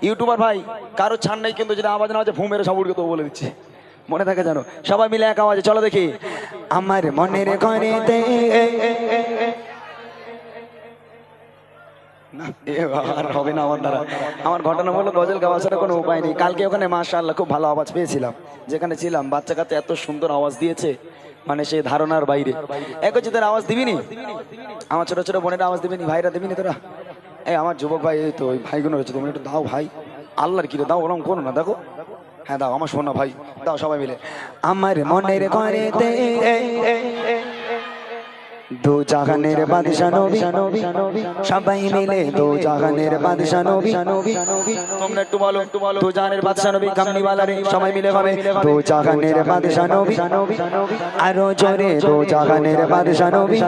YouTuber ভাই কারো ছাড় নেই, কিন্তু যদি আওয়াজ না হচ্ছে ভূ মেরে সব উড়কে তো বলে দিচ্ছে, মনে থাকে জানো। সবাই মিলে এক আওয়াজে চলো দেখি। আমার মনের ঘরেতে না আর হবে না আমার দ্বারা। আমার ঘটনা বললো গজল গাওয়া ছাড়া কোনো উপায় নেই। কালকে ওখানে মাশাআল্লাহ খুব ভালো আওয়াজ পেয়েছিলাম, যেখানে ছিলাম বাচ্চা কাচ্চা এত সুন্দর আওয়াজ দিয়েছে, মানে সেই ধারণার বাইরে। এক হচ্ছে তোর আওয়াজ দিবিনি, আমার ছোট ছোট বোনেরা আওয়াজ দিবিনি, ভাইরা দিবিনি তোরা? এই আমার যুবক ভাই, এই তো ওই ভাইগুলো রয়েছে, তোমরা একটু দাও ভাই, আল্লাহর কি রে দাও, ওরকম করো না, দেখো। হ্যাঁ দাও আমার শোনা ভাই, দাও সবাই মিলে। আমার মনের ঘরেতে দু জাহানের বাদশা নবী, সবাই মিলে দু জাহানের বাদশা নবী। তোমরা একটু বলো, দু জাহানের বাদশা নবী কামলি ওয়ালা রে, সবাই মিলে হবে দু জাহানের বাদশা নবী। আরো জোরে দু জাহানের বাদশা নবী,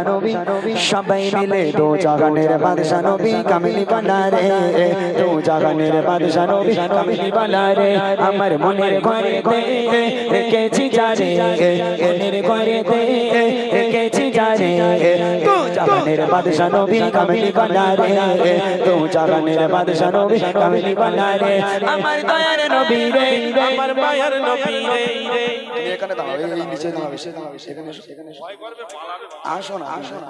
সবাই মিলে দু জাহানের বাদশা নবী কামলি ওয়ালা রে, দু জাহানের বাদশা নবী কামলি ওয়ালা রে। আমার মনের ঘরেতে রেখেছি জানে, মনের ঘরেতে রেখেছি জানে, তু জাহানের বাদশা নবী কামলি ওয়ালা রে, তু জাহানের বাদশা নবী কামলি ওয়ালা রে। আমার দয়ার নবী রে, আমার মায়ার নবী রে। তুমি এখানে দাঁড়াও, এই নিচে দাঁড়াও, সেখানে এসো, সেখানে এসো, আসো না, আসো না,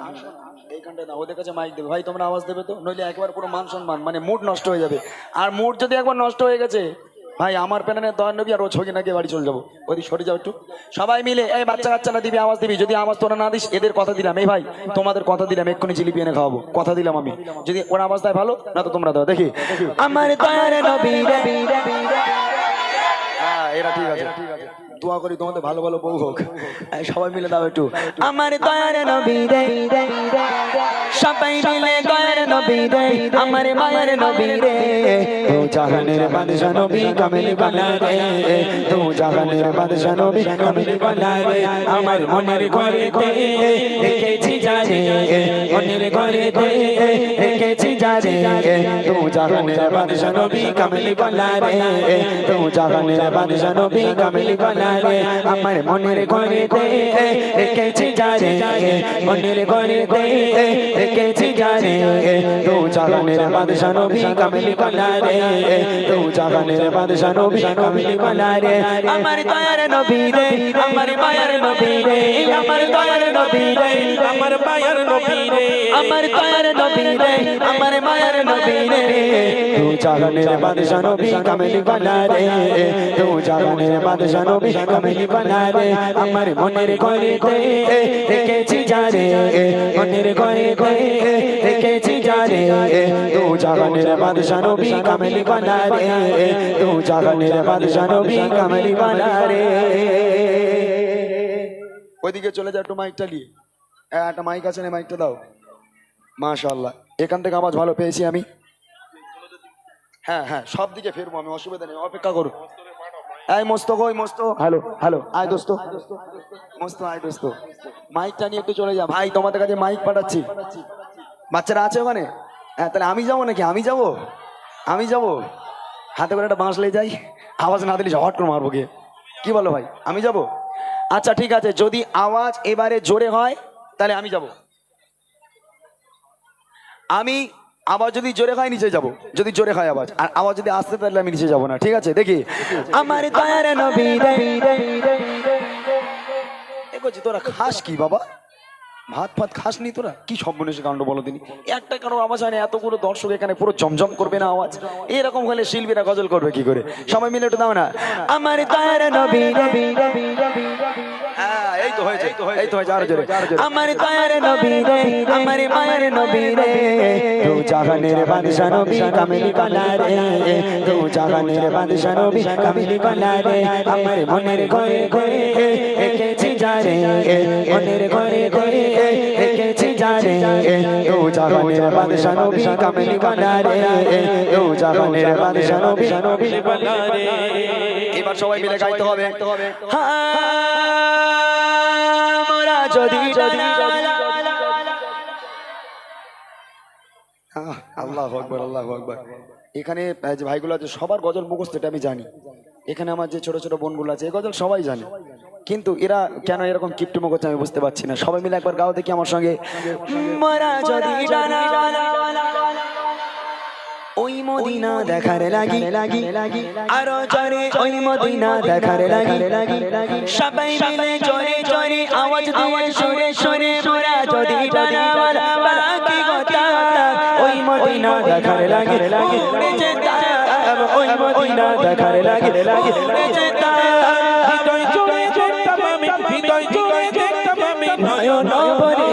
এইখানটায় দাও। ওদের কাছে মাইক দেবে ভাই, তোমরা আওয়াজ দেবে তো, নইলে একবার পুরো মান সম্মান মানে মুড নষ্ট হয়ে যাবে। আর মুড যদি একবার নষ্ট হয়ে গেছে ভাই, আমার প্যানেলের দয়ার নবী আর ও ছবি নাকি বাড়ি চলে যাবো। ওদিকে সরে যাও একটু সবাই মিলে। এই বাচ্চা কাচ্চারা দিবি আওয়াজ দিবি, যদি আওয়াজ তোরা না দিস এদের কথা দিলাম, এই ভাই তোমাদের কথা দিলাম, এক্ষুনি জিলিপি এনে খাওয়াবো, কথা দিলাম আমি। যদি ওরা আওয়াজ দেয় ভালো, না তো তোমরা দাও দেখি। আমার দয়ার নবী রে, হ্যাঁ এরা ঠিক আছে, দোয়া করি তোমাদের ভালো ভালো বউ হোক। সবাই মিলে দাও একটু। আমার দয়ার নবী রে, সবাই মিলে দয়ার নবী রে, আমার মায়ের নবী রে, দু জাহানের বাদশা নবী কামলি ওয়ালা রে, দু জাহানের বাদশা নবী কামলি ওয়ালা রে। আমার মনের ঘরেতে রেখেছি জানে, মনের ঘরেতে রেখেছি জানে, দু জাহানের বাদশা নবী কামলি ওয়ালা রে, দু জাহানের বাদশা নবী কামলি ওয়ালা রে। আমার মনের ঘরেতে রেখেছি জানে, মনের ঘরেতে রেখেছি জানে, দু জাহানের বাদশা নবী কামলি ওয়ালা রে, দু জাহানের বাদশা নবী কামলি ওয়ালা রে। আমার দয়ার নবী রে, আমার মায়ার নবী রে, আমার দয়ার নবী রে, আমার মায়ার নবী রে, আমার দয়ার নবী রে, আমার মায়ার নবী রে, দু জাহানের বাদশা নবী কামলি ওয়ালা রে, দু জাহানের বাদশা নবী কামলি ওয়ালা রে। আমার মনের ঘরেতে রেখেছি জানে, মনের ঘরেতে রেখেছি জানে, দু জাহানের বাদশা নবী কামলি ওয়ালা রে, দু জাহানের বাদশা নবী কামলি ওয়ালা রে। ওইদিকে চলে যা, একটু মাইকটা নিয়ে, একটা মাইক আছে না, মাইকটা দাও। মাশাআল্লাহ, এখান থেকে আওয়াজ ভালো পেয়েছি আমি। হ্যাঁ হ্যাঁ সব দিকে ফিরবো আমি, অসুবিধা নেই, অপেক্ষা করো। এই মস্ত কই, মস্ত হ্যালো হ্যালো, আয় দোস্ত, মস্ত আয় দোস্ত, মাইকটা নিয়ে একটু চলে যা ভাই, তোমাদের কাছে মাইক পাঠাচ্ছি। বাচ্চারা আছে ওখানে? হ্যাঁ তাহলে আমি যাবো নাকি? আমি যাবো, আমি যাবো, হাতে করে একটা বাঁশ লে যাই, আওয়াজ না দিলে ঝট করে মারবো গিয়ে, কি বলো ভাই? আমি যাবো? আচ্ছা ঠিক আছে, যদি আওয়াজ এবারে জোরে হয় তাহলে আমি যাব। আমি আওয়াজ যদি জোরে হয় নিচে যাব, যদি জোরে হয় আওয়াজ, আর আওয়াজ যদি আসতে তাহলে আমি নিচে যাব না, ঠিক আছে? দেখি। আমার দয়ার নবী রে, দেখছি তোরা খাস কি বাবা, ভাত ফাত খাস নি তোরা? কি সব মনে কাণ্ড বলো তিনি, একটা কারো আওয়াজ হয় না, এতগুলো দর্শক এখানে পুরো জমজম করবে না আওয়াজ, এরকম হলে শিল্পীরা গজল করবে কি করে? সবাই মিলে একটু দাও না। আমার দয়ার নবী রে, হ্যাঁ এই তো হয়েছে, এই তো হয়েছে, আরো জোরে। আমার দয়ার নবী রে, আমার মায়ের নবী রে, দু জাহানের বাদশা নবী কামলি ওয়ালা রে, দু জাহানের বাদশা নবী কামলি ওয়ালা রে। আমার মনের ঘরে ঘরে রেখেছি জানে, মনের ঘরে ঘরে রেখেছি জানে, দু জাহানের বাদশা নবী কামলি ওয়ালা রে, দু জাহানের বাদশা নবী কামলি ওয়ালা রে। এবার সবাই মিলে গাইতে হবে। মোরা যদি আল্লাহু আকবার, আল্লাহু আকবার। এখানে যে ভাইগুলো আছে সবার গজল মুখস্থ, এটা আমি জানি। এখানে আমার যে ছোট ছোট বোনগুলো আছে এই গজল সবাই জানে, কিন্তু এরা কেন এরকম কিপটুমো করছে আমি বুঝতে পারছি না। সবাই মিলে একবার গাও দেখি আমার সঙ্গে। মোরা যদি ওই মদিনা দেখার লাগি আরো জোরে ওই মদিনা দেখার লাগি সবাই মিলে জোরে জোরে আওয়াজ দিয়ে সুরে সুরে মোরা যদি ডানাওয়াল বাকি কথা ওই মদিনা দেখার লাগি উড়ে যেতাম ওই মদিনা দেখার লাগি উড়ে যেতাম হৃদয় জুড়ে দেখতাম আমি হৃদয় জুড়ে দেখতাম আমি নয়ন ভরে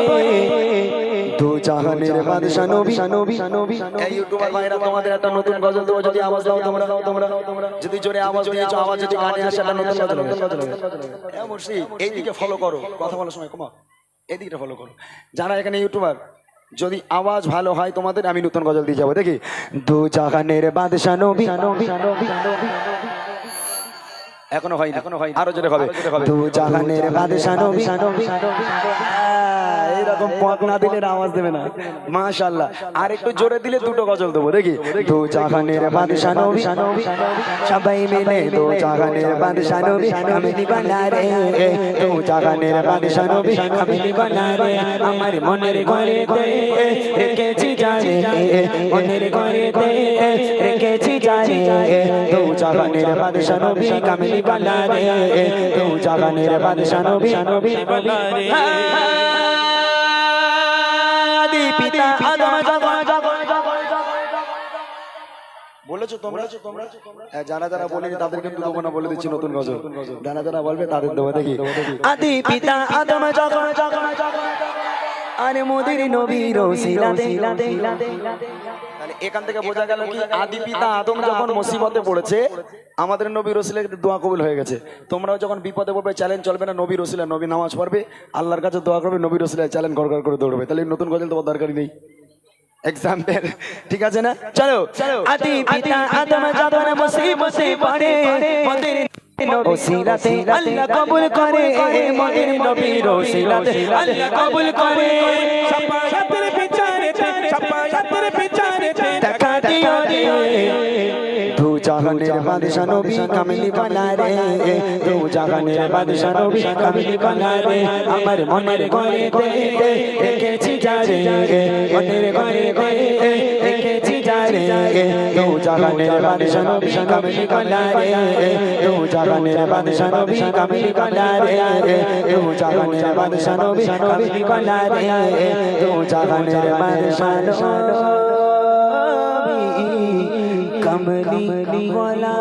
দু জাহানের বাদশা নবী এই ইউটিউবার ভাইরা তোমাদের একটা নতুন গজল দেবো যদি আওয়াজ দাও তোমরা যদি জোরে আওয়াজ দিয়েছো আওয়াজ যদি গানে আসে একটা নতুন গজল এ মুর্শিদ এইদিকে ফলো করো কথা বলার সময় কমা এইদিকে ফলো করো যারা এখানে ইউটিউবার যদি আওয়াজ ভালো হয় তোমাদের আমি নতুন গজল দিয়ে যাবো দেখি দু জাহানের বাদশা নবী এখনো হয় আরো জোরে হবে দু জাহানের বাদশা নবী এরকম পক না দিলে আওয়াজ দেবে না মাশাআল্লাহ আর একটু জোরে দিলে দুটো গজল দেবো দেখি দু জাহানের বাদশা নবী সবাই মিলে দু জাহানের বাদশা নবী কামিনী বানা রে দু জাহানের বাদশা নবী কামিনী বানা রে আমার মনের ঘরেতে রেখেছি জানে মনের ঘরেতে রেখেছি জানে দু জাহানের বাদশা নবী কামিনী বানা রে দু জাহানের বাদশা নবী বানা রে পিতা আদম বলেছো তোমরা যারা বলেনি তাদের কিন্তু দেবো না বলে দিচ্ছি নতুন গজল যারা বলবে তাদের দেবো দেখি আদি পিতা আদম আরে মোদের নবীর ওসিলাতে তাহলে এখান থেকে বোঝা গেল কি আদি পিতা আদম যখন মুসিবতে পড়েছে আমাদের নবীর ওসিলায় দোয়া কবুল হয়ে গেছে তোমরাও যখন বিপদে পড়বে চ্যালেঞ্জ চলবে না নবীর ওসিলায় নবী নামাজ পড়বে আল্লাহর কাছে দোয়া করবে নবীর ওসিলায় চ্যালেঞ্জ ঘর করে দৌড়বে তাহলে নতুন গজল তোমার দরকারই নেই এক্সাম্পল ঠিক আছে না চলো আদি পিতা আদম যখন মুসিবতে পড়ে মোদের ওসিলাতে আল্লাহ কবুল করে মোদের নবীর ওসিলাতে আল্লাহ কবুল করে সাফায়াতের বিচারে দেখা দিও রে দু জাহানের বাদশা নবী কামিনী বানা রে দু জাহানের বাদশা নবী কামিনী বানা রে আমার মনের ঘরেতে রেখেছি জানে মনের ঘরেতে রেখেছি জানে দু জাহানের বাদশা নবী কামিনী বানা রে দু জাহানের বাদশা নবী কামিনী বানা রে দু জাহানের বাদশা নবী কামিনী বানা রে দু জাহানের বাদশা নবী কমলি ওয়ালা